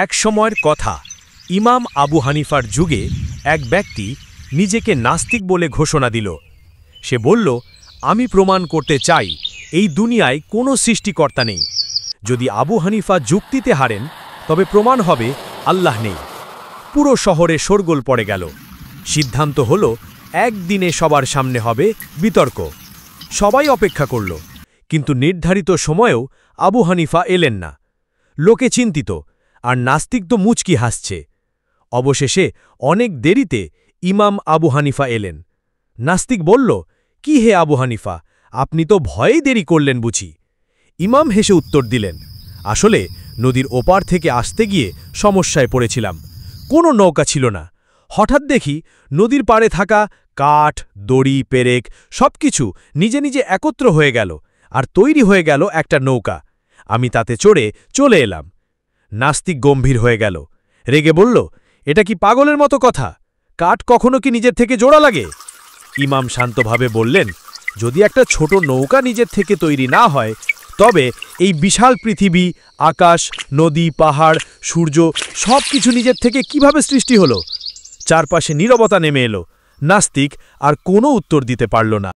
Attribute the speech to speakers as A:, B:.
A: এক সময়ের কথা, ইমাম আবু হানিফার যুগে এক ব্যক্তি নিজেকে নাস্তিক বলে ঘোষণা দিল। সে বলল, আমি প্রমাণ করতে চাই এই দুনিয়ায় কোনো সৃষ্টিকর্তা নেই। যদি আবু হানিফা যুক্তিতে হারেন তবে প্রমাণ হবে আল্লাহ নেই। পুরো শহরে শোরগোল পড়ে গেল। সিদ্ধান্ত হলো একদিনে সবার সামনে হবে বিতর্ক। সবাই অপেক্ষা করল, কিন্তু নির্ধারিত সময়েও আবু হানিফা এলেন না। লোকে চিন্তিত, আর নাস্তিক তো মুচকি হাসছে। অবশেষে অনেক দেরিতে ইমাম আবু হানিফা এলেন। নাস্তিক বলল, কি হে আবু হানিফা, আপনি তো ভয়েই দেরি করলেন বুঝি? ইমাম হেসে উত্তর দিলেন, আসলে নদীর ওপার থেকে আসতে গিয়ে সমস্যায় পড়েছিলাম। কোনো নৌকা ছিল না। হঠাৎ দেখি নদীর পাড়ে থাকা কাঠ, দড়ি, পেরেক সবকিছু নিজে নিজে একত্র হয়ে গেল, আর তৈরি হয়ে গেল একটা নৌকা। আমি তাতে চড়ে চলে এলাম। নাস্তিক গম্ভীর হয়ে গেল, রেগে বলল, এটা কি পাগলের মতো কথা? কাঠ কখনো কি নিজের থেকে জোড়া লাগে? ইমাম শান্তভাবে বললেন, যদি একটা ছোট নৌকা নিজের থেকে তৈরি না হয়, তবে এই বিশাল পৃথিবী, আকাশ, নদী, পাহাড়, সূর্য সব কিছু নিজের থেকে কিভাবে সৃষ্টি হলো? চারপাশে নীরবতা নেমে এলো। নাস্তিক আর কোনো উত্তর দিতে পারল না।